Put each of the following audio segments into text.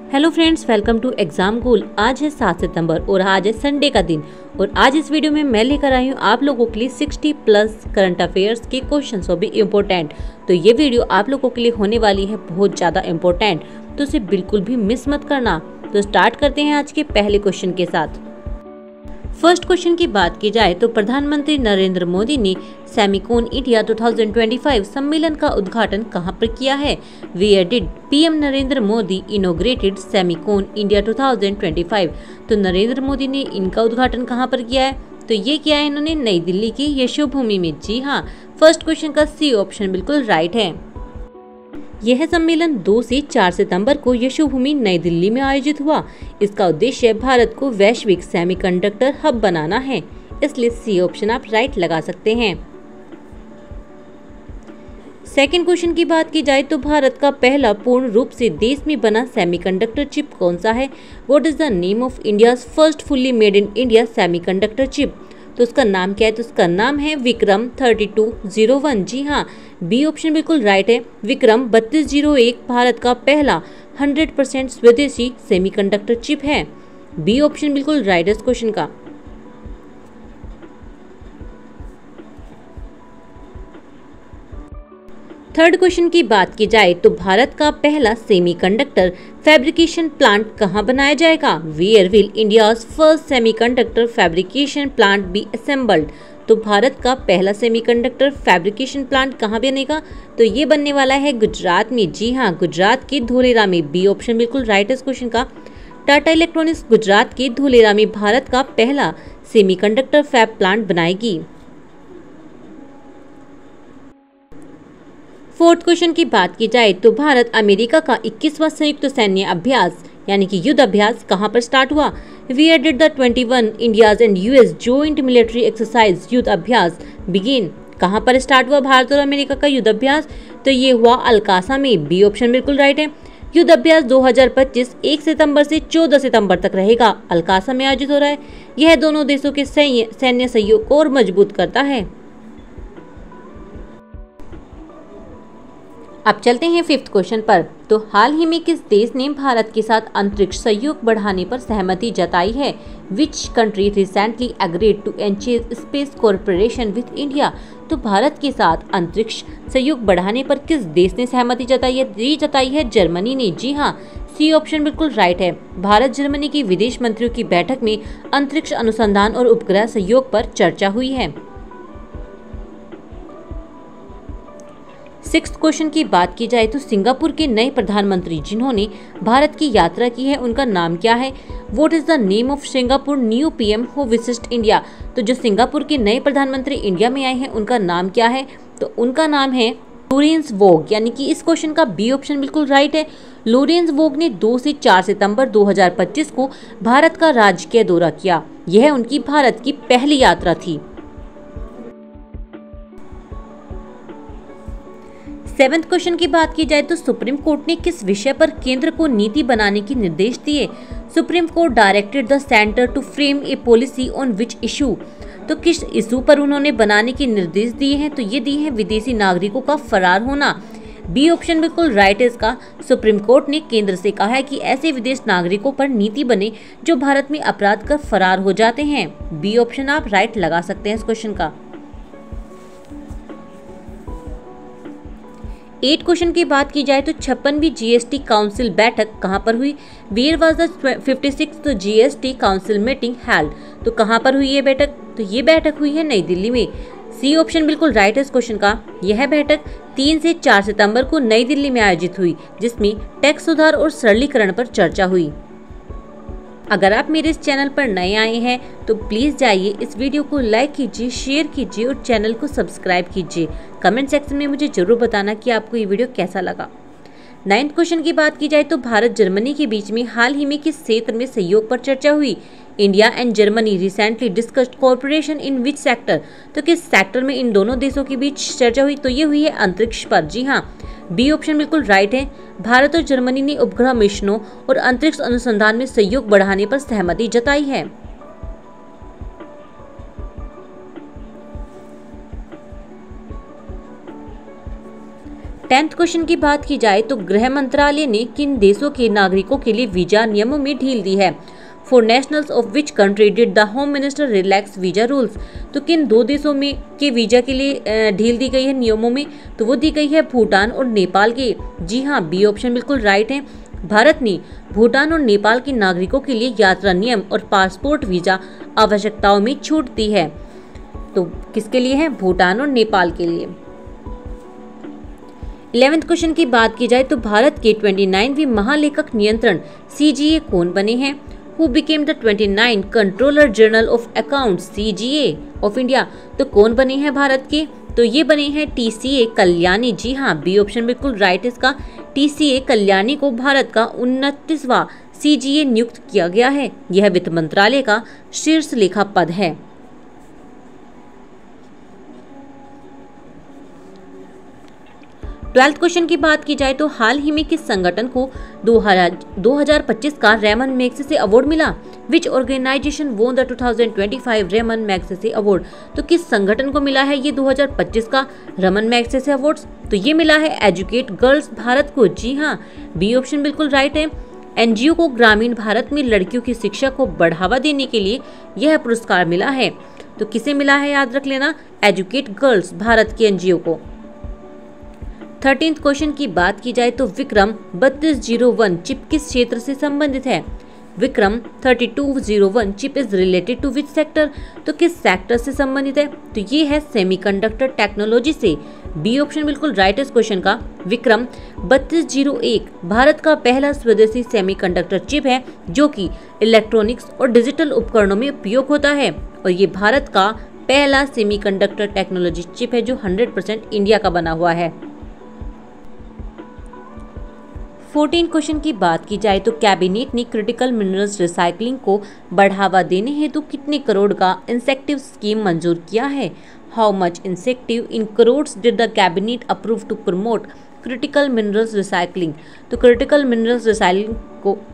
Hello friends, welcome to exam goal. आज है 7 सितंबर और आज है संडे का दिन। और आज इस वीडियो में मैं लेकर आई हूँ आप लोगों के लिए 60 प्लस करंट अफेयर्स के क्वेश्चन, वो भी इम्पोर्टेंट। तो ये वीडियो आप लोगों के लिए होने वाली है बहुत ज़्यादा इम्पोर्टेंट, तो इसे बिल्कुल भी मिस मत करना। तो स्टार्ट करते हैं आज के पहले क्वेश्चन के साथ। फर्स्ट क्वेश्चन की बात की जाए तो प्रधानमंत्री नरेंद्र मोदी ने सेमिकोन इंडिया 2025 सम्मेलन का उद्घाटन कहां पर किया है? Where did PM Narendra Modi inaugurated Semicon India 2025? तो नरेंद्र मोदी ने इनका उद्घाटन कहां पर किया है? तो ये किया है इन्होंने नई दिल्ली की यशोभूमि में। जी हाँ, फर्स्ट क्वेश्चन का सी ऑप्शन बिल्कुल राइट है। यह सम्मेलन 2 से 4 सितंबर को यशोभूमि नई दिल्ली में आयोजित हुआ। इसका उद्देश्य भारत को वैश्विक सेमीकंडक्टर हब बनाना है, इसलिए सी ऑप्शन आप राइट लगा सकते हैं। सेकंड क्वेश्चन की बात की जाए तो भारत का पहला पूर्ण रूप से देश में बना सेमीकंडक्टर चिप कौन सा है? What is the name of India's first fully made in India semiconductor chip? तो उसका नाम क्या है? तो उसका नाम है विक्रम 3201। जी हाँ, बी ऑप्शन बिल्कुल राइट है। विक्रम 3201 भारत का पहला 100% स्वदेशी सेमीकंडक्टर चिप है। बी ऑप्शन बिल्कुल राइट है इस क्वेश्चन का। थर्ड क्वेश्चन की बात की जाए तो भारत का पहला सेमीकंडक्टर फैब्रिकेशन प्लांट कहां बनाया जाएगा? Where will India's first semiconductor fabrication plant be assembled? तो भारत का पहला सेमीकंडक्टर फैब्रिकेशन प्लांट कहां बनेगा? तो ये बनने वाला है गुजरात में। जी हाँ, गुजरात के धोलेरा में। बी ऑप्शन बिल्कुल राइट है इस क्वेश्चन का। टाटा इलेक्ट्रॉनिक्स गुजरात के धोलेरा में भारत का पहला सेमीकंडक्टर फैब प्लांट बनाएगी। फोर्थ क्वेश्चन की बात की जाए तो भारत अमेरिका का 21वां संयुक्त सैन्य अभ्यास यानी कि युद्ध अभ्यास कहां पर स्टार्ट हुआ? Where did the 21 India's and US joint military exercise Yudh Abhyas begin? कहां पर स्टार्ट हुआ भारत और अमेरिका का युद्ध अभ्यास? तो ये हुआ अल्कासा में। बी ऑप्शन बिल्कुल राइट है। युद्ध अभ्यास 2025 1 सितंबर से 14 सितंबर तक रहेगा। अल्कासा में आयोजित हो रहा है। यह दोनों देशों के सैन्य सहयोग को और मजबूत करता है। अब चलते हैं फिफ्थ क्वेश्चन पर। तो हाल ही में किस देश ने भारत के साथ अंतरिक्ष सहयोग बढ़ाने पर सहमति जताई है? Which country recently agreed to enhance space cooperation with India? तो भारत के साथ अंतरिक्ष सहयोग बढ़ाने पर किस देश ने सहमति जताई है? ये जताई है जर्मनी ने। जी हाँ, सी ऑप्शन बिल्कुल राइट है। भारत जर्मनी की विदेश मंत्रियों की बैठक में अंतरिक्ष अनुसंधान और उपग्रह सहयोग पर चर्चा हुई है। सिक्स्थ क्वेश्चन की बात की जाए तो सिंगापुर के नए प्रधानमंत्री जिन्होंने भारत की यात्रा की है उनका नाम क्या है? What is the name of Singapore new PM who visit India? तो जो सिंगापुर के नए प्रधानमंत्री इंडिया में आए हैं उनका नाम क्या है? तो उनका नाम है लोरेंस वोग, यानी कि इस क्वेश्चन का बी ऑप्शन बिल्कुल राइट है। लोरेंस वोग ने 2 से 4 सितंबर 2025 को भारत का राजकीय दौरा किया। यह उनकी भारत की पहली यात्रा थी। सेवेंथ क्वेश्चन की बात की जाए तो सुप्रीम कोर्ट ने किस विषय पर केंद्र को नीति बनाने के निर्देश दिए? Supreme Court directed the centre to frame a policy on which issue? तो किस इशू पर उन्होंने बनाने के निर्देश दिए हैं? तो ये दिए हैं विदेशी नागरिकों का फरार होना। बी ऑप्शन बिल्कुल राइट है इसका। सुप्रीम कोर्ट ने केंद्र से कहा है कि ऐसे विदेश नागरिकों पर नीति बने जो भारत में अपराध कर फरार हो जाते हैं। बी ऑप्शन आप राइट लगा सकते हैं इस क्वेश्चन का। 8 क्वेश्चन की बात की जाए तो 56वीं जीएसटी काउंसिल बैठक कहां पर हुई? Where was the 56th GST council meeting held? तो कहां पर हुई ये बैठक? तो ये बैठक हुई है नई दिल्ली में। सी ऑप्शन बिल्कुल राइट है इस क्वेश्चन का। यह बैठक 3 से 4 सितंबर को नई दिल्ली में आयोजित हुई, जिसमें टैक्स सुधार और सरलीकरण पर चर्चा हुई। अगर आप मेरे इस चैनल पर नए आए हैं तो प्लीज़ जाइए, इस वीडियो को लाइक कीजिए, शेयर कीजिए और चैनल को सब्सक्राइब कीजिए। कमेंट सेक्शन में मुझे जरूर बताना कि आपको ये वीडियो कैसा लगा। 9th क्वेश्चन की बात की जाए तो भारत जर्मनी के बीच में हाल ही में किस क्षेत्र में सहयोग पर चर्चा हुई? India and Germany recently discussed cooperation in which sector? तो किस सेक्टर में इन दोनों देशों के बीच चर्चा हुई? तो ये हुई है अंतरिक्ष पर। जी हाँ, बी ऑप्शन बिल्कुल राइट है। भारत और जर्मनी ने उपग्रह मिशनों और अंतरिक्ष अनुसंधान में सहयोग बढ़ाने पर सहमति जताई है। 10th क्वेश्चन की बात की जाए तो गृह मंत्रालय ने किन देशों के नागरिकों के लिए वीजा नियमों में ढील दी है? For nationals of which country did the home minister relax visa rules? तो किन दो देशों में के वीजा के लिए ढील दी गई है नियमों में? तो वो दी गई है भूटान और नेपाल के। जी हाँ, बी ऑप्शन बिल्कुल राइट है। भारत ने भूटान और नेपाल के नागरिकों के लिए यात्रा नियम और पासपोर्ट वीजा आवश्यकताओं में छूट दी है। तो किसके लिए है? भूटान और नेपाल के लिए। 11th क्वेश्चन की बात की जाए तो भारत के 29वीं महालेखक नियंत्रण CGA कौन बने हैं? Who became the 29 controller general of accounts CGA of India? तो कौन बने हैं भारत के? तो ये बने हैं TCA कल्याणी। जी हाँ, बी ऑप्शन बिल्कुल राइट इसका। TCA कल्याणी को भारत का 29वां CGA नियुक्त किया गया है। यह वित्त मंत्रालय का शीर्ष लेखा पद है। 12th क्वेश्चन की बात की जाए तो हाल ही में किस संगठन को 2025 का रेमन मैग्सेसे अवार्ड मिला? Which organisation won the 2025 Ramon Magsaysay award? तो किस संगठन को मिला है ये 2025 का रेमन मैग्सेसे अवार्ड्स? तो ये मिला है एजुकेट गर्ल्स भारत को। जी हाँ, बी ऑप्शन बिल्कुल राइट है। NGO को ग्रामीण भारत में लड़कियों की शिक्षा को बढ़ावा देने के लिए यह पुरस्कार मिला है। तो किसे मिला है याद रख लेना, एजुकेट गर्ल्स भारत की NGO को। 13th क्वेश्चन की बात की जाए तो विक्रम 3201 चिप किस क्षेत्र से संबंधित है? Vikram 3201 chip is related to which sector? तो किस सेक्टर से संबंधित है? तो ये है सेमीकंडक्टर टेक्नोलॉजी से। बी ऑप्शन बिल्कुल राइट इस क्वेश्चन का। विक्रम 3201 भारत का पहला स्वदेशी सेमीकंडक्टर चिप है जो कि इलेक्ट्रॉनिक्स और डिजिटल उपकरणों में उपयोग होता है, और ये भारत का पहला सेमीकंडक्टर टेक्नोलॉजी चिप है जो 100% इंडिया का बना हुआ है। 14 क्वेश्चन की बात की जाए तो कैबिनेट ने क्रिटिकल मिनरल्स रिसाइकलिंग को बढ़ावा देने हेतु कितने करोड़ का इंसेक्टिव स्कीम मंजूर किया है? How much incentive in crores did the cabinet approve to promote critical minerals recycling? तो क्रिटिकल मिनरल्स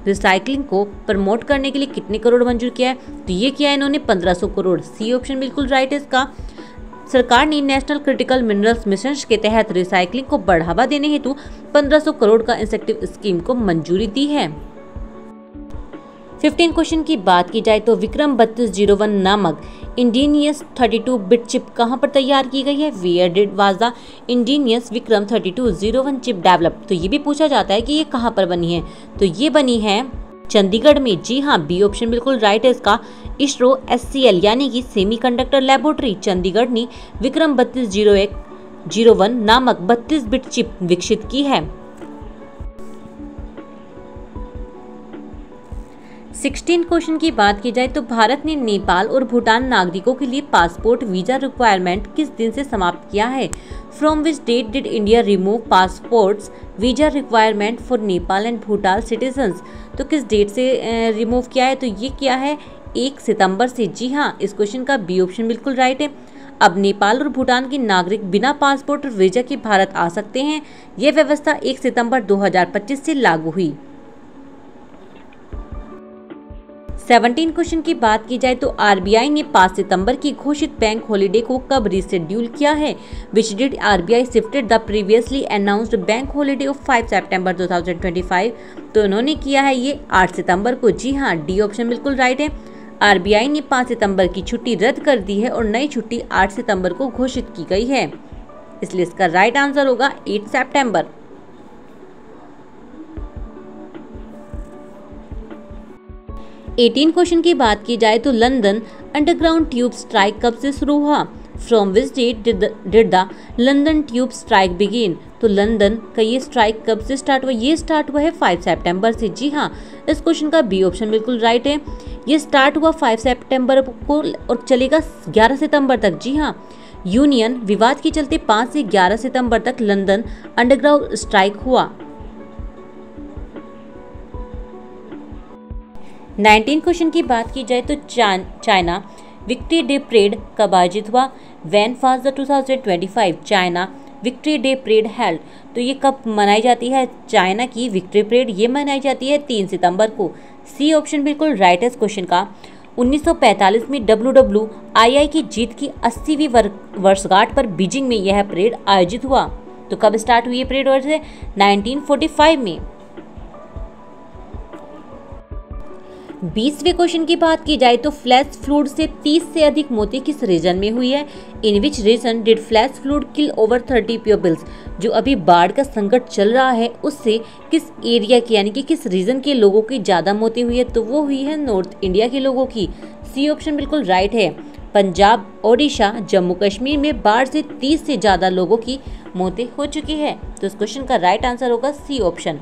रिसाइकलिंग को प्रमोट करने के लिए कितने करोड़ मंजूर किया है? तो ये किया है इन्होंने 1500 करोड़। सी ऑप्शन बिल्कुल राइट है इसका। सरकार ने नेशनल क्रिटिकल मिनरल्स मिशन के तहत रिसाइकलिंग को बढ़ावा देने हेतु 1500 करोड़ का इंसेंटिव स्कीम को मंजूरी दी है। 15 क्वेश्चन की बात की जाए तो विक्रम 3201 नामक इंडिनियस 32 बिट चिप कहां पर तैयार की गई है? Where did was the indigenous Vikram 3201 chip developed? तो ये भी पूछा जाता है कि ये कहां पर बनी है। तो ये बनी है चंडीगढ़ में। जी हाँ, बी ऑप्शन बिल्कुल राइट है इसका। इसरो SCL यानी कि सेमीकंडक्टर लैबोरेटरी चंडीगढ़ ने विक्रम 3201 नामक 32 बिट चिप विकसित की है। 16 क्वेश्चन की बात की जाए तो भारत ने नेपाल और भूटान नागरिकों के लिए पासपोर्ट वीजा रिक्वायरमेंट किस दिन से समाप्त किया है? From which date did India remove passports visa requirement for Nepal and Bhutan citizens? तो किस डेट से रिमूव किया है? तो ये किया है 1 सितंबर से। जी हाँ, इस क्वेश्चन का बी ऑप्शन बिल्कुल राइट है। अब नेपाल और भूटान के नागरिक बिना पासपोर्ट और वीजा के भारत आ सकते हैं। यह व्यवस्था 1 सितंबर 2025 से लागू हुई। 17 क्वेश्चन की बात की जाए तो RBI ने 5 सितंबर की घोषित बैंक हॉलिडे को कब रिशेड्यूल किया है? Which did RBI shifted the previously announced bank holiday of 5 सितंबर 2025? तो उन्होंने किया है ये 8 सितंबर को। जी हाँ, डी ऑप्शन बिल्कुल राइट है। RBI ने 5 सितंबर की छुट्टी रद्द कर दी है और नई छुट्टी 8 सितंबर को घोषित की गई है, इसलिए इसका राइट आंसर होगा 8 सितंबर। 18 क्वेश्चन की बात की जाए तो लंदन अंडरग्राउंड ट्यूब स्ट्राइक कब से शुरू हुआ? From which date did the London tube strike begin? तो लंदन का ये स्ट्राइक कब से स्टार्ट हुआ? ये स्टार्ट हुआ है 5 सितंबर से। जी हाँ, इस क्वेश्चन का बी ऑप्शन बिल्कुल राइट है। ये स्टार्ट हुआ 5 सितंबर को और चलेगा 11 सितंबर तक। जी हाँ, यूनियन विवाद के चलते 5 से 11 सितंबर तक लंदन अंडरग्राउंड स्ट्राइक हुआ। 19 क्वेश्चन की बात की जाए तो चाइना विक्ट्री डे परेड कब आयोजित हुआ? When was the 2025 China victory day parade held? तो ये कब मनाई जाती है? चाइना की विक्ट्री परेड ये मनाई जाती है 3 सितंबर को। सी ऑप्शन बिल्कुल राइट है इस क्वेश्चन का। 1945 में WWII की जीत की 80वीं वर्षगांठ पर बीजिंग में यह परेड आयोजित हुआ। तो कब स्टार्ट हुई है परेड वैसे 1945 में। 20वें क्वेश्चन की बात की जाए तो फ्लैश फ्लूड से 30 से अधिक मौतें किस रीजन में हुई है। In which region did flash flood kill over 30 peoples. जो अभी बाढ़ का संकट चल रहा है उससे किस एरिया की यानी कि किस रीजन के लोगों की ज्यादा मौतें हुई है, तो वो हुई है नॉर्थ इंडिया के लोगों की। सी ऑप्शन बिल्कुल राइट है। पंजाब, ओडिशा, जम्मू कश्मीर में बाढ़ से 30 से ज्यादा लोगों की मौतें हो चुकी है। तो इस क्वेश्चन का राइट आंसर होगा सी ऑप्शन।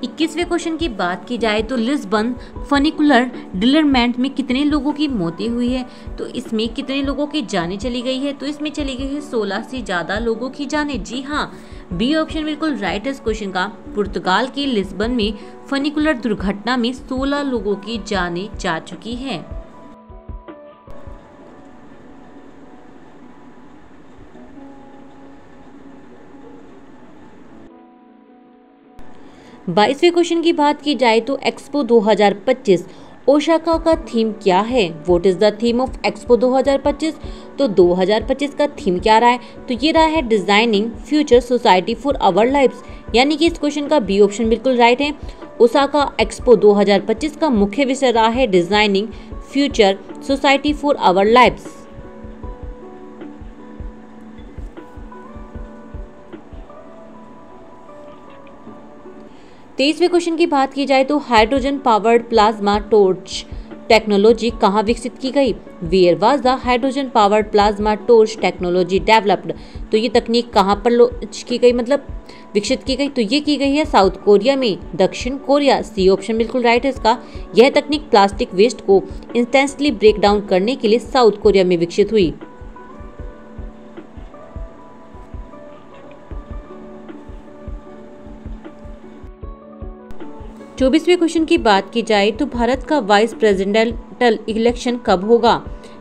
21वें क्वेश्चन की बात की जाए तो लिस्बन फनिकुलर डिलरमेंट में कितने लोगों की मौतें हुई है, तो इसमें कितने लोगों की जानें चली गई है, तो इसमें चली गई है 16 से ज्यादा लोगों की जानें। जी हाँ, बी ऑप्शन बिल्कुल राइट है इस क्वेश्चन का। पुर्तगाल के लिस्बन में फनिकुलर दुर्घटना में 16 लोगों की जानें जा चुकी है। 22वें क्वेश्चन की बात की जाए तो एक्सपो 2025 ओसाका का थीम क्या है। What is the theme of expo 2025। तो 2025 का थीम क्या रहा है, तो ये रहा है designing future society for our lives, यानी कि इस क्वेश्चन का बी ऑप्शन बिल्कुल राइट है। ओसाका एक्सपो 2025 का मुख्य विषय रहा है designing future society for our lives. 23वें क्वेश्चन की बात की जाए तो hydrogen powered plasma torch technology कहाँ विकसित की गई। Where was the hydrogen powered plasma torch technology developed. तो ये तकनीक कहाँ पर की गई, मतलब विकसित की गई, तो ये की गई है साउथ कोरिया में, दक्षिण कोरिया। सी ऑप्शन बिल्कुल राइट है इसका। यह तकनीक प्लास्टिक वेस्ट को इंस्टेंटली ब्रेक डाउन करने के लिए साउथ कोरिया में विकसित हुई। 24वें क्वेश्चन की बात की जाए तो भारत का वाइस प्रेसिडेंटल इलेक्शन कब होगा।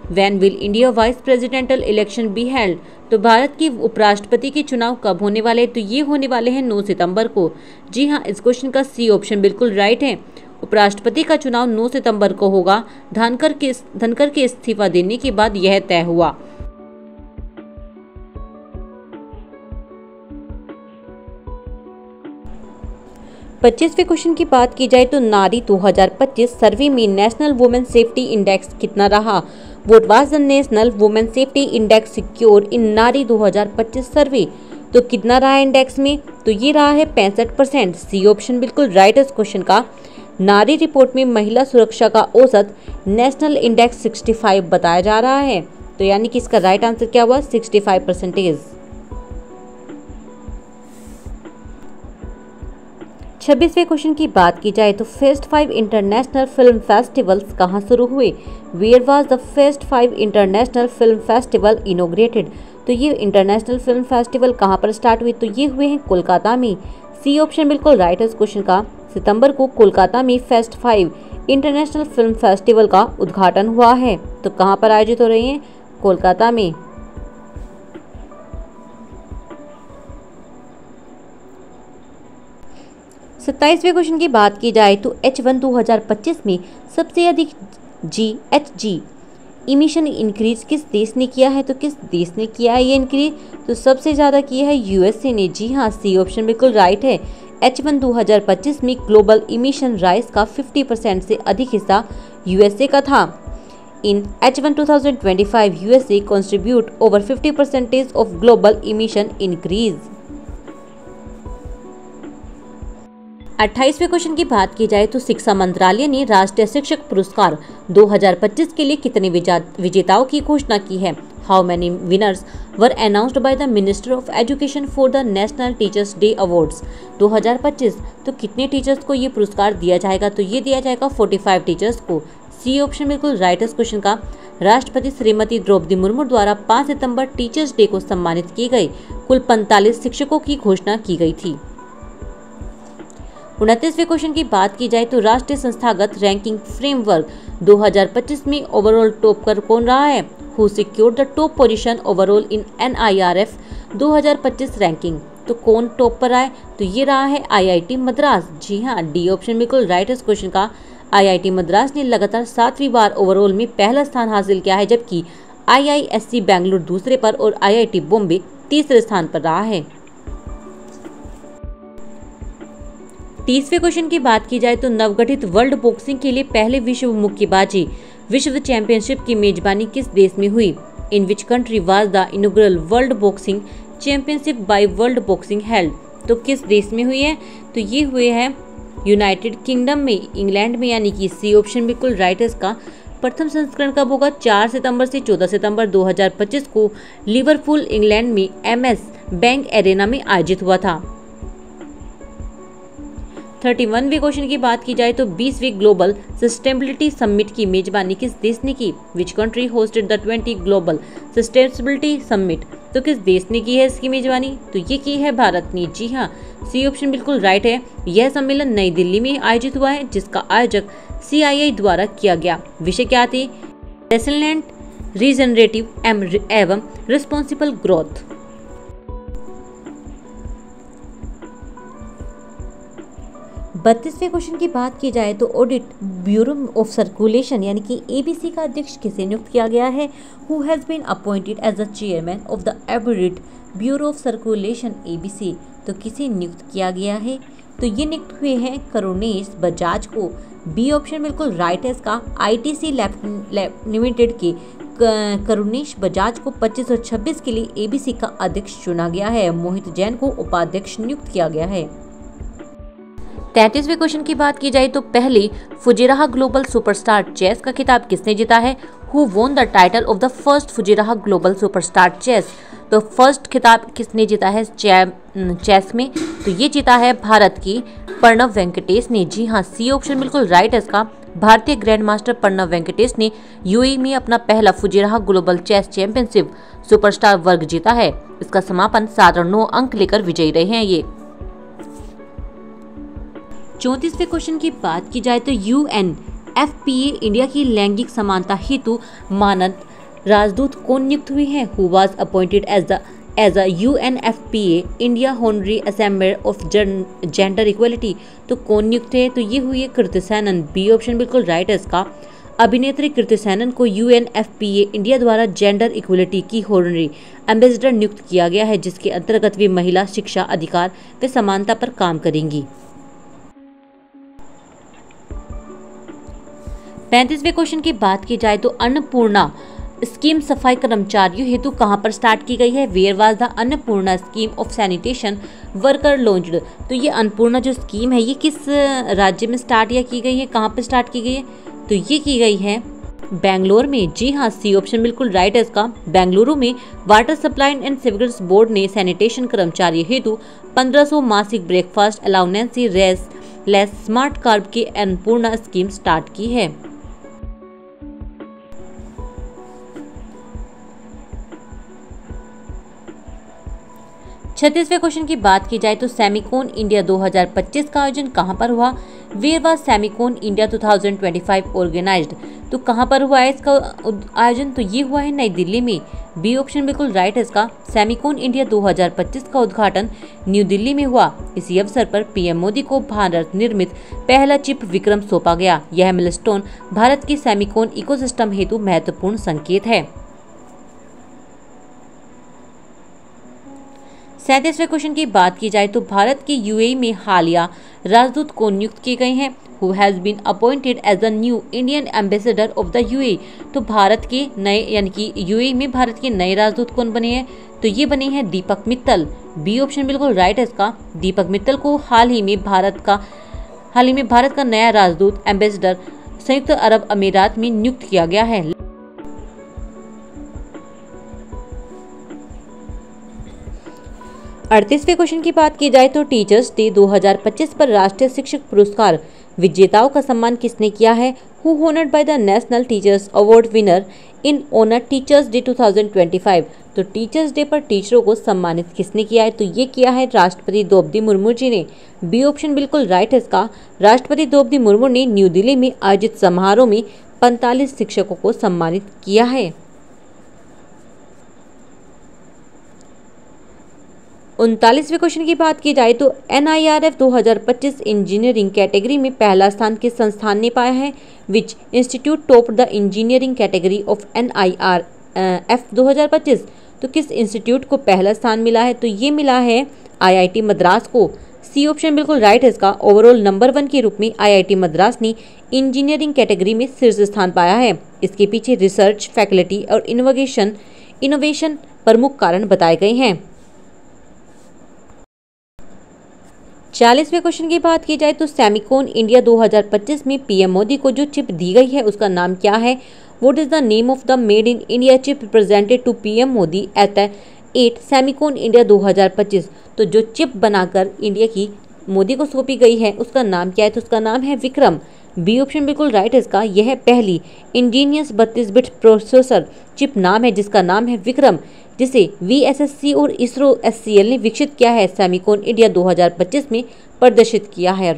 When will India vice presidential election B held. तो भारत की उपराष्ट्रपति के चुनाव कब होने वाले, तो ये होने वाले हैं 9 सितंबर को। जी हाँ, इस क्वेश्चन का सी ऑप्शन बिल्कुल राइट है। उपराष्ट्रपति का चुनाव 9 सितंबर को होगा। धनखड़ के इस्तीफा देने के बाद यह तय हुआ। 25वें क्वेश्चन की बात की जाए तो नारी 2025 सर्वे में नेशनल वुमेन सेफ्टी इंडेक्स कितना रहा। What was the national women safety index secure in नारी 2025 सर्वे। तो कितना रहा इंडेक्स में, तो ये रहा है 65%। सी ऑप्शन बिल्कुल राइट है इस क्वेश्चन का। नारी रिपोर्ट में महिला सुरक्षा का औसत नेशनल इंडेक्स 65 बताया जा रहा है, तो यानी कि इसका राइट आंसर क्या हुआ 65%। 26वें क्वेश्चन की बात की जाए तो फेस्ट 5 इंटरनेशनल फिल्म फेस्टिवल्स कहाँ शुरू हुए। Where was the fest 5 international film festival inaugurated. तो ये इंटरनेशनल फिल्म फेस्टिवल कहाँ पर स्टार्ट हुए, तो ये हुए हैं कोलकाता में। सी ऑप्शन बिल्कुल राइट है इस क्वेश्चन का। सितंबर को कोलकाता में फेस्ट 5 इंटरनेशनल फिल्म फेस्टिवल का उद्घाटन हुआ है। तो कहाँ पर आयोजित हो रही है, कोलकाता में। 27वें क्वेश्चन की बात की जाए तो H1 2025 में सबसे अधिक GHG इमिशन इंक्रीज किस देश ने किया है। तो किस देश ने किया है ये इंक्रीज, तो सबसे ज़्यादा किया है यूएसए ने। जी हाँ, सी ऑप्शन बिल्कुल राइट है। H1 2025 में ग्लोबल इमिशन राइज का 50% से अधिक हिस्सा यूएसए का था। In H1 2025 USA contribute over 50% of global emission increase. 28वें क्वेश्चन की बात की जाए तो शिक्षा मंत्रालय ने राष्ट्रीय शिक्षक पुरस्कार 2025 के लिए कितने विजेताओं की घोषणा की है। How many winners were announced by the minister of education for the national teachers day awards 2025। तो कितने टीचर्स को ये पुरस्कार दिया जाएगा, तो ये दिया जाएगा 45 टीचर्स को। सी ऑप्शन बिल्कुल राइट है इस क्वेश्चन का। राष्ट्रपति श्रीमती द्रौपदी मुर्मू द्वारा 5 सितंबर टीचर्स डे को सम्मानित किए गए कुल 45 शिक्षकों की घोषणा की गई थी। 29वें क्वेश्चन की बात की जाए तो राष्ट्रीय संस्थागत रैंकिंग फ्रेमवर्क 2025 में ओवरऑल टॉप कर कौन रहा है। Who secured the top position overall in NIRF 2025 ranking. तो कौन टॉप पर आए, तो ये रहा है IIT मद्रास। जी हाँ, डी ऑप्शन बिल्कुल राइट है इस क्वेश्चन का। IIT मद्रास ने लगातार 7वीं बार ओवरऑल में पहला स्थान हासिल किया है, जबकि IISc बेंगलुरु दूसरे पर और IIT बॉम्बे तीसरे स्थान पर रहा है। 30वें क्वेश्चन की बात की जाए तो नवगठित वर्ल्ड बॉक्सिंग के लिए पहले विश्व मुक्केबाजी विश्व चैंपियनशिप की मेजबानी किस देश में हुई? In which country was the inaugural world boxing championship by world boxing held? तो किस देश में हुई है? तो ये हुए हैं यूनाइटेड किंगडम में, इंग्लैंड में, यानी कि सी ऑप्शन बिल्कुल राइट है इसका। प्रथम संस्करण कब होगा? 4 सितंबर से 14 सितंबर 2025 को लिवरपूल इंग्लैंड में MS बैंक एरेना में आयोजित हुआ था। 31वें क्वेश्चन की बात की जाए तो 20वीं ग्लोबल सस्टेनेबिलिटी समिट की मेजबानी किस देश ने की? Which country hosted the 20 global sustainability summit? तो किस देश ने की है इसकी मेजबानी? तो ये की है भारत ने। जी हाँ, सी ऑप्शन बिल्कुल राइट है। यह सम्मेलन नई दिल्ली में आयोजित हुआ है, जिसका आयोजक CII द्वारा किया गया। विषय क्या थे? रेसिलिएंट, रीजनरेटिव एवं रिस्पॉन्सिबल ग्रोथ। 32वें क्वेश्चन की बात की जाए तो ऑडिट ब्यूरो ऑफ सर्कुलेशन यानी कि ABC का अध्यक्ष किसे नियुक्त किया गया है? Who has been appointed as the chairman of the audit bureau of circulation ABC? तो किसे नियुक्त किया गया है? तो ये नियुक्त हुए हैं करुणेश बजाज को। बी ऑप्शन बिल्कुल राइट है इसका। ITC लैब लिमिटेड के करुणेश बजाज को 25 और 26 के लिए ABC का अध्यक्ष चुना गया है। मोहित जैन को उपाध्यक्ष नियुक्त किया गया है। 33वें क्वेश्चन की बात की जाए तो पहले फुजिराहा ग्लोबल सुपरस्टार चेस का खिताब किसने जीता है? Who won the title of the first Fujairah global superstar chess? तो फर्स्ट खिताब किसने जीता है चेस में? तो ये जीता है भारत की प्रणव वेंकटेश ने। जी हाँ, सी ऑप्शन बिल्कुल राइट है इसका। भारतीय ग्रैंड मास्टर प्रणव वेंकटेश ने UAE में अपना पहला फुजिराहा ग्लोबल चेस चैंपियनशिप सुपरस्टार वर्ग जीता है। इसका समापन 7 और 9 अंक लेकर विजयी रहे हैं ये। 34वें क्वेश्चन की बात की जाए तो UNFPA इंडिया की लैंगिक समानता हेतु मानद राजदूत कौन नियुक्त हुए हैं? Who was appointed as a UNFPA India honorary assembly of gender equality? तो कौन नियुक्त है? तो ये हुई है कृति सैनन। बी ऑप्शन बिल्कुल राइट है इसका। अभिनेत्री कृति सैनन को UNFPA इंडिया द्वारा जेंडर इक्वलिटी की हॉनरी एम्बेसडर नियुक्त किया गया है, जिसके अंतर्गत वे महिला शिक्षा, अधिकार व समानता पर काम करेंगी। 35वें क्वेश्चन की बात की जाए तो अन्नपूर्णा स्कीम सफाई कर्मचारियों हेतु कहां पर स्टार्ट की गई है? Where was the Annapurna scheme of sanitation worker launched? तो ये अन्नपूर्णा जो स्कीम है ये किस राज्य में स्टार्ट या की गई है, कहां पर स्टार्ट की गई है? तो ये की गई है बेंगलोर में। जी हाँ, सी ऑप्शन बिल्कुल राइट है इसका। बेंगलुरु में water supply and sewerage board ने सैनिटेशन कर्मचारियों हेतु 1500 मासिक breakfast allowance less smart card की अन्नपूर्णा स्कीम स्टार्ट की है। 36वें क्वेश्चन की बात की जाए तो सेमिकॉन इंडिया 2025 का आयोजन कहां पर हुआ? Where was Semicon India 2025 organised? तो कहां पर हुआ है इसका आयोजन? तो ये हुआ है नई दिल्ली में। बी ऑप्शन बिल्कुल राइट है इसका। सेमिकॉन इंडिया 2025 का उद्घाटन न्यू दिल्ली में हुआ। इसी अवसर पर PM मोदी को भारत निर्मित पहला चिप विक्रम सौंपा गया। यह मिलस्टोन भारत की सेमिकॉन इकोसिस्टम हेतु महत्वपूर्ण संकेत है। 37वें क्वेश्चन की बात की जाए तो भारत के UAE में हालिया राजदूत कौन नियुक्त किए गए हैं? Who has been appointed as the new Indian ambassador of the UAE? तो भारत के नए यानी कि UAE में भारत के नए राजदूत कौन बने हैं? तो ये बने हैं दीपक मित्तल। बी ऑप्शन बिल्कुल राइट है इसका। दीपक मित्तल को हाल ही में भारत का नया राजदूत एम्बेसडर संयुक्त अरब अमीरात में नियुक्त किया गया है। 38वें क्वेश्चन की बात की जाए तो टीचर्स डे 2025 पर राष्ट्रीय शिक्षक पुरस्कार विजेताओं का सम्मान किसने किया है? Who honoured by the national teachers award winner in honour teachers day 2025? तो टीचर्स डे पर टीचरों को सम्मानित किसने किया है? तो ये किया है राष्ट्रपति द्रौपदी मुर्मू जी ने। बी ऑप्शन बिल्कुल राइट है इसका। राष्ट्रपति द्रौपदी मुर्मू ने न्यू दिल्ली में आयोजित समारोह में 45 शिक्षकों को सम्मानित किया है। 39वें क्वेश्चन की बात की जाए तो NIRF 2025 इंजीनियरिंग कैटेगरी में पहला स्थान किस संस्थान ने पाया है? Which institute top the engineering category of F 2025। तो किस इंस्टीट्यूट को पहला स्थान मिला है? तो ये मिला है आईआईटी मद्रास को। सी ऑप्शन बिल्कुल राइट है इसका। ओवरऑल नंबर 1 के रूप में आईआईटी मद्रास ने इंजीनियरिंग कैटेगरी में शीर्ष स्थान पाया है। इसके पीछे रिसर्च, फैकल्टी और इनोवेशन प्रमुख कारण बताए गए हैं। 40वें क्वेश्चन की बात की जाए तो सेमिकॉन इंडिया 2025 में पीएम मोदी को जो चिप दी गई है उसका नाम क्या है? What is the name of the made in India chip presented to PM Modi at the 8 Semicon India 2025। तो जो चिप बनाकर इंडिया की मोदी को सौंपी गई है उसका नाम क्या है? तो उसका नाम है विक्रम। बी ऑप्शन बिल्कुल राइट है इसका। यह पहली इंजीनियस 32 बिट प्रोसेसर चिप नाम है जिसका नाम है विक्रम, जिसे वीएसएससी और इसरो एससीएल ने विकसित किया है, सेमिकॉन इंडिया 2025 में प्रदर्शित किया है।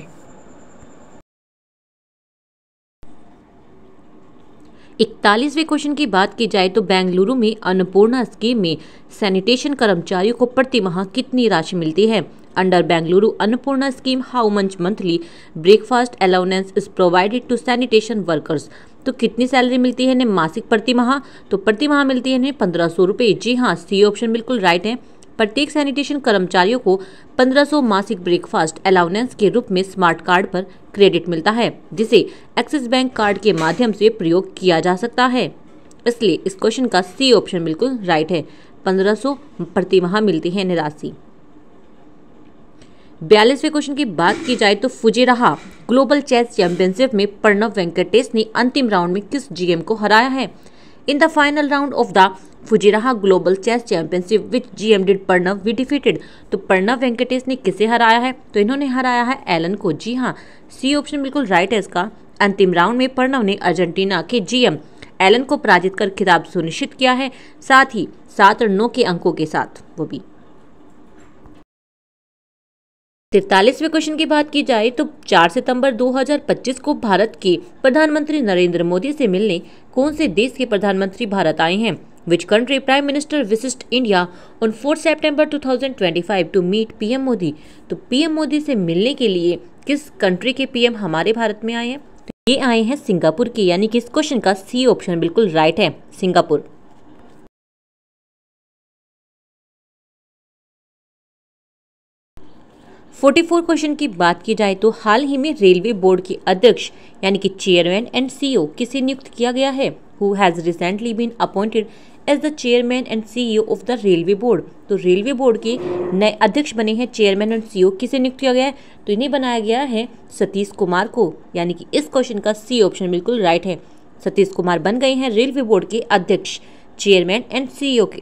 41वें क्वेश्चन की बात की जाए तो बेंगलुरु में अन्नपूर्णा स्कीम में सैनिटेशन कर्मचारियों को प्रति माह कितनी राशि मिलती है? Under Bengaluru Annapurna scheme how much monthly breakfast allowance is provided to sanitation workers. तो कितनी सैलरी मिलती है इन्हें मासिक प्रति माह? तो प्रति माह मिलती है इन्हें 1500 रुपये। जी हाँ, सी ऑप्शन बिल्कुल राइट है। प्रत्येक सैनिटेशन कर्मचारियों को 1500 मासिक ब्रेकफास्ट अलाउंस के रूप में स्मार्ट कार्ड पर क्रेडिट मिलता है, जिसे एक्सिस बैंक कार्ड के माध्यम से प्रयोग किया जा सकता है। इसलिए इस क्वेश्चन का सी ऑप्शन बिल्कुल राइट है। 1500 प्रति माह मिलती है इन्हें राशि। 42वें क्वेश्चन की बात की जाए तो फुजिराहा ग्लोबल चेस चैंपियनशिप में प्रणव वेंकटेश ने अंतिम राउंड में किस जीएम को हराया है? In the final round of the Fujairah global chess championship which GM did Pranav V defeated. तो प्रणव वेंकटेश ने किसे हराया है? तो इन्होंने हराया है एलन को। जी हाँ, सी ऑप्शन बिल्कुल राइट है इसका। अंतिम राउंड में प्रणव ने अर्जेंटीना के जीएम एलन को पराजित कर खिताब सुनिश्चित किया है, साथ ही 7 और 9 के अंकों के साथ वो भी। 43वें क्वेश्चन की बात की जाए तो 4 सितंबर 2025 को भारत के प्रधानमंत्री नरेंद्र मोदी से मिलने कौन से देश के प्रधानमंत्री भारत आए हैं? Which country prime minister visit India on 4 September 2025 to meet PM Modi. तो पीएम मोदी से मिलने के लिए किस कंट्री के पीएम हमारे भारत में आए हैं? तो ये आए हैं सिंगापुर के, यानी कि इस क्वेश्चन का सी ऑप्शन बिल्कुल राइट है, सिंगापुर। 44 क्वेश्चन की बात की जाए तो हाल ही में रेलवे बोर्ड के अध्यक्ष यानी कि चेयरमैन एंड सीईओ किसे नियुक्त किया गया है? Who has recently been appointed as the chairman and CEO of the railway board. तो रेलवे बोर्ड के नए अध्यक्ष बने हैं चेयरमैन एंड सीईओ, किसे नियुक्त किया गया है? तो इन्हें बनाया गया है सतीश कुमार को, यानी कि इस क्वेश्चन का सी ऑप्शन बिल्कुल राइट है। सतीश कुमार बन गए हैं रेलवे बोर्ड के अध्यक्ष, चेयरमैन एंड सीईओ के।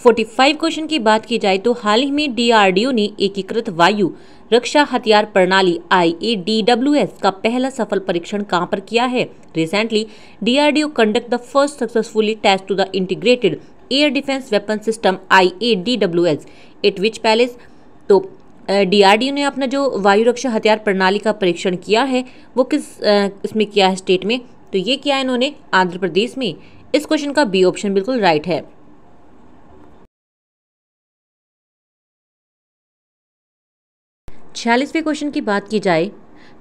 45 क्वेश्चन की बात की जाए तो हाल ही में डीआरडीओ ने एकीकृत वायु रक्षा हथियार प्रणाली IADWS का पहला सफल परीक्षण कहां पर किया है? Recently DRDO conduct the first successfully test to the integrated air defence weapon system IADWS at which palace. तो डीआरडीओ ने अपना जो वायु रक्षा हथियार प्रणाली का परीक्षण किया है वो किस इसमें किया है स्टेट में? तो ये किया है इन्होंने आंध्र प्रदेश में। इस क्वेश्चन का बी ऑप्शन बिल्कुल राइट है। 46वें क्वेश्चन की बात की जाए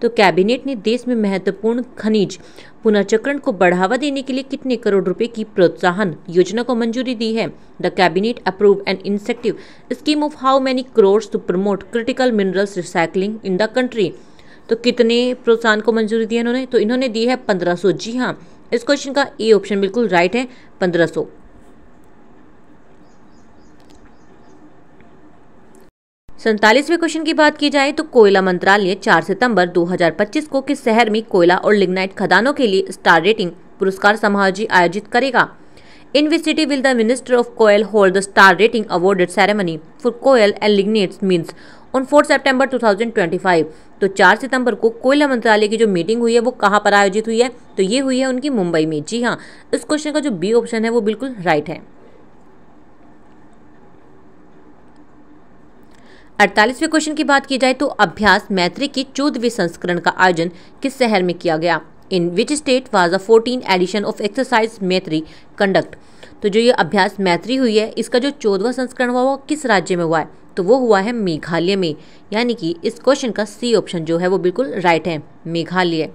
तो कैबिनेट ने देश में महत्वपूर्ण खनिज पुनर्चक्रण को बढ़ावा देने के लिए कितने करोड़ रुपए की प्रोत्साहन योजना को मंजूरी दी है? The cabinet approve an incentive scheme of how many crores to promote critical minerals recycling in the country. तो कितने प्रोत्साहन को मंजूरी दी है इन्होंने? तो इन्होंने दी है 1500। जी हाँ, इस क्वेश्चन का ए ऑप्शन बिल्कुल राइट है, 1500। 47वें क्वेश्चन की बात की जाए तो कोयला मंत्रालय 4 सितंबर 2025 को किस शहर में कोयला और लिग्नाइट खदानों के लिए स्टार रेटिंग पुरस्कार समारोह आयोजित करेगा? In which city will the minister of coal hold the star rating awarded ceremony for coal and lignites means on 4 September 2025। तो 4 सितंबर को कोयला मंत्रालय की जो मीटिंग हुई है वो कहाँ पर आयोजित हुई है? तो ये हुई है उनकी मुंबई में। जी हाँ, इस क्वेश्चन का जो बी ऑप्शन है वो बिल्कुल राइट है। 48वें क्वेश्चन की बात की जाए तो अभ्यास मैत्री की 14वें संस्करण का आयोजन किस शहर में किया गया? In which state was the 14th edition of exercise Maitri conduct. तो जो ये अभ्यास मैत्री हुई है इसका जो 14वां संस्करण हुआ वो किस राज्य में हुआ है? तो वो हुआ है मेघालय में, यानी कि इस क्वेश्चन का सी ऑप्शन जो है वो बिल्कुल राइट है, मेघालय।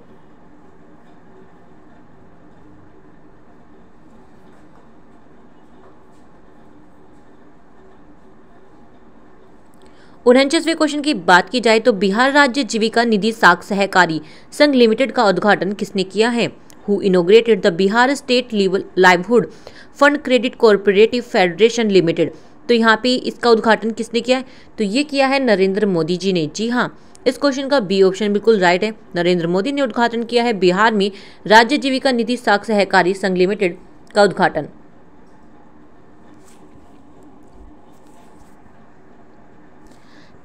49वें क्वेश्चन की बात की जाए तो बिहार राज्य जीविका निधि साख सहकारी संघ लिमिटेड का उद्घाटन किसने किया है? Who inaugurated the Bihar state livelihood fund credit cooperative federation limited. तो यहाँ पे इसका उद्घाटन किसने किया है? तो ये किया है नरेंद्र मोदी जी ने। जी हाँ, इस क्वेश्चन का बी ऑप्शन बिल्कुल राइट है। नरेंद्र मोदी ने उद्घाटन किया है बिहार में राज्य जीविका निधि साख सहकारी संघ लिमिटेड का उद्घाटन।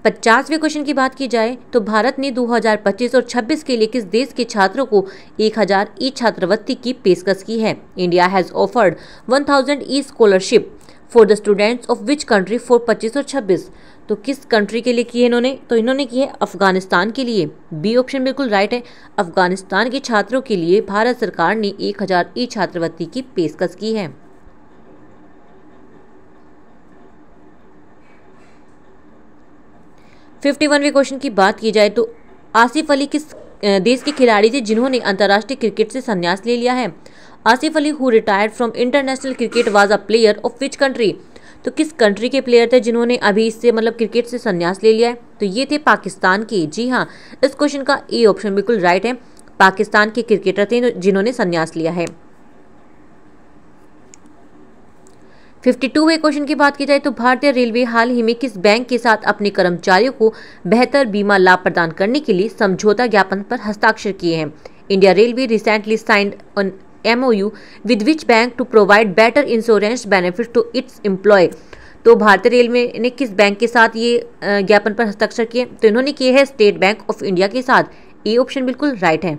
50वें क्वेश्चन की बात की जाए तो भारत ने 2025 और 26 के लिए किस देश के छात्रों को 1000 ई छात्रवृत्ति की पेशकश की है? India has offered 1000 E scholarship for the students of which country for 25 और 26। तो किस कंट्री के लिए की है इन्होंने? तो इन्होंने की है अफगानिस्तान के लिए। बी ऑप्शन बिल्कुल राइट है। अफगानिस्तान के छात्रों के लिए भारत सरकार ने 1000 ई छात्रवृत्ति की पेशकश की है। 51वें क्वेश्चन की बात की जाए तो आसिफ अली किस देश के खिलाड़ी थे जिन्होंने अंतर्राष्ट्रीय क्रिकेट से संन्यास ले लिया है? Asif Ali who retired from international cricket was a player of which country. तो किस कंट्री के प्लेयर थे जिन्होंने अभी इससे मतलब क्रिकेट से संन्यास ले लिया है? तो ये थे पाकिस्तान के। जी हाँ, इस क्वेश्चन का ए ऑप्शन बिल्कुल राइट है। पाकिस्तान के क्रिकेटर थे जिन्होंने संन्यास लिया है। 52वें क्वेश्चन की बात की जाए तो भारतीय रेलवे हाल ही में किस बैंक के साथ अपने कर्मचारियों को बेहतर बीमा लाभ प्रदान करने के लिए समझौता ज्ञापन पर हस्ताक्षर किए हैं? India railway recently signed on MOU with which bank to provide better insurance benefits to its employee। तो भारतीय रेलवे ने किस बैंक के साथ ये ज्ञापन पर हस्ताक्षर किए? तो इन्होंने किए हैं स्टेट बैंक ऑफ इंडिया के साथ। ए ऑप्शन बिल्कुल राइट है।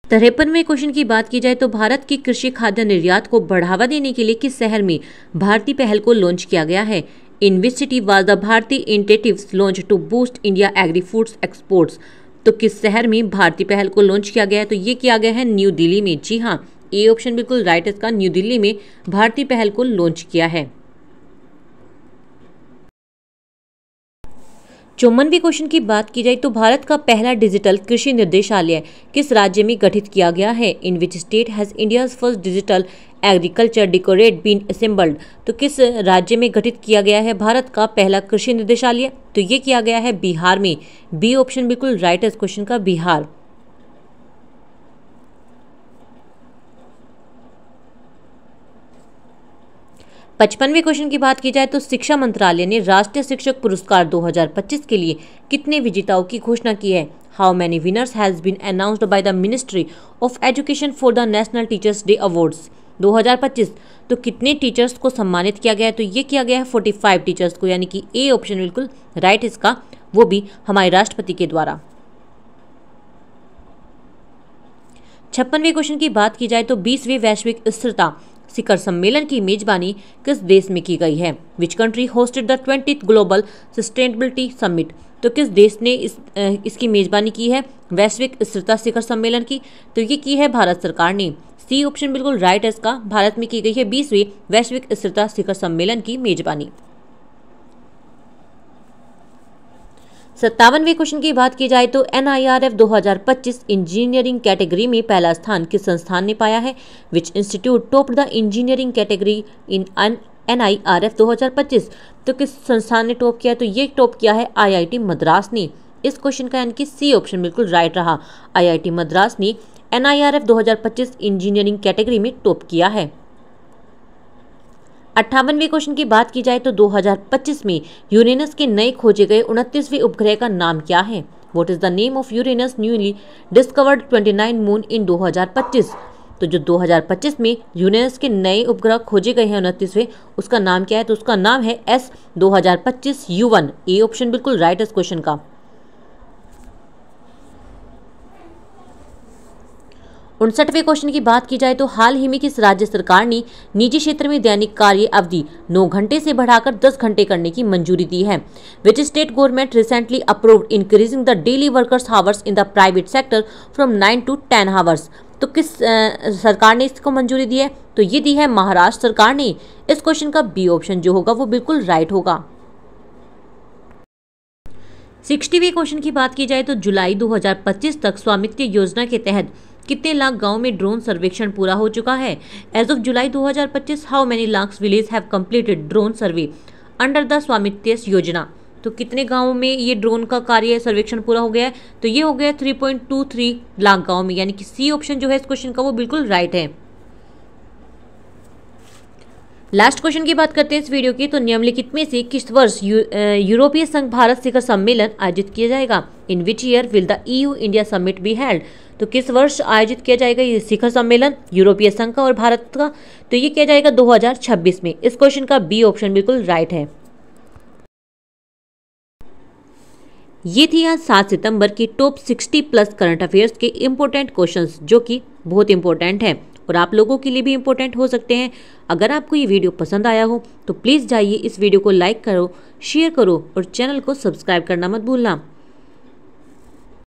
53वें क्वेश्चन की बात की जाए तो भारत की कृषि खाद्य निर्यात को बढ़ावा देने के लिए किस शहर में भारतीय पहल को लॉन्च किया गया है? In which city was the Bharatiya initiatives launch to boost India agri foods exports. तो किस शहर में भारतीय पहल को लॉन्च किया गया है? तो ये किया गया है न्यू दिल्ली में। जी हाँ, ए ऑप्शन बिल्कुल राइट है इसका। न्यू दिल्ली में भारतीय पहल को लॉन्च किया है। 54वें क्वेश्चन की बात की जाए तो भारत का पहला डिजिटल कृषि निर्देशालय किस राज्य में गठित किया गया है? In which state has India's first digital agriculture decorate been assembled. तो किस राज्य में गठित किया गया है भारत का पहला कृषि निर्देशालय? तो ये किया गया है बिहार में। बी ऑप्शन बिल्कुल राइट है इस क्वेश्चन का, बिहार। 55वें क्वेश्चन की बात की जाए तो शिक्षा मंत्रालय ने राष्ट्रीय शिक्षक पुरस्कार 2025 के लिए कितने विजेताओं की घोषणा की है? How many winners has been announced by the ministry of education for the national teachers day awards 2025। तो कितने टीचर्स को सम्मानित किया गया है? तो ये किया गया है 45 टीचर्स को, यानी कि ए ऑप्शन बिल्कुल राइट इसका, वो भी हमारे राष्ट्रपति के द्वारा। 56वें क्वेश्चन की बात की जाए तो 20वें वैश्विक स्थिरता शिखर सम्मेलन की मेजबानी किस देश में की गई है? Which country hosted the 20th global sustainability summit. तो किस देश ने इसकी मेजबानी की है वैश्विक स्थिरता शिखर सम्मेलन की? तो ये की है भारत सरकार ने। सी ऑप्शन बिल्कुल राइट है इसका, भारत में की गई है 20वें वैश्विक स्थिरता शिखर सम्मेलन की मेजबानी। 57वें क्वेश्चन की बात की जाए तो NIRF 2025 इंजीनियरिंग कैटेगरी में पहला स्थान किस संस्थान ने पाया है? Which institute topped the engineering category in NIRF 2025। तो किस संस्थान ने टॉप किया? तो ये टॉप किया है IIT मद्रास ने। इस क्वेश्चन का यानी कि सी ऑप्शन बिल्कुल राइट रहा। IIT मद्रास ने NIRF 2025 इंजीनियरिंग कैटेगरी में टॉप किया है। 58वें क्वेश्चन की बात की जाए तो 2025 में यूरेनस के नए खोजे गए 29वें उपग्रह का नाम क्या है? What is the name of Uranus newly discovered 29 moon in 2025। तो जो 2025 में यूरेनस के नए उपग्रह खोजे गए हैं 29वें, उसका नाम क्या है? तो उसका नाम है S 2025 U1। ए ऑप्शन बिल्कुल राइट है इस क्वेश्चन का। 59वें क्वेश्चन की बात की जाए तो हाल ही में किस राज्य सरकार ने निजी क्षेत्र में दैनिक कार्य अवधि 9 घंटे से बढ़ाकर 10 घंटे करने की मंजूरी दी है? Which state government recently approved increasing the daily workers hours in the private sector from 9 to 10 hours. तो किस सरकार ने इसको मंजूरी दी है? तो ये दी है महाराष्ट्र सरकार ने। इस क्वेश्चन का बी ऑप्शन जो होगा वो बिल्कुल राइट होगा। 60वें क्वेश्चन की बात की जाए तो जुलाई 2025 तक स्वामित्व योजना के तहत कितने लाख गांव में ड्रोन सर्वेक्षण पूरा हो चुका है? As of July 2025 how many lakhs village have completed drone survey under the Swamitva Yojana. तो कितने गांवों में ये ड्रोन का कार्य सर्वेक्षण पूरा हो गया है? तो ये हो गया 3.23 लाख गांव में, यानी कि सी ऑप्शन जो है इस क्वेश्चन का वो बिल्कुल राइट है। लास्ट क्वेश्चन की बात करते हैं इस वीडियो की। तो निम्नलिखित में से किस वर्ष यूरोपीय संघ भारत शिखर सम्मेलन आयोजित किया जाएगा? In which year will the EU India summit be held? तो किस वर्ष आयोजित किया जाएगा ये शिखर सम्मेलन यूरोपीय संघ का और भारत का? तो ये किया जाएगा 2026 में। इस क्वेश्चन का बी ऑप्शन बिल्कुल राइट है। ये थी आज 7 सितंबर की टॉप 60 प्लस करंट अफेयर्स के इम्पोर्टेंट क्वेश्चंस, जो कि बहुत इंपॉर्टेंट हैं और आप लोगों के लिए भी इम्पोर्टेंट हो सकते हैं। अगर आपको ये वीडियो पसंद आया हो तो प्लीज़ जाइए इस वीडियो को लाइक करो, शेयर करो और चैनल को सब्सक्राइब करना मत भूलना।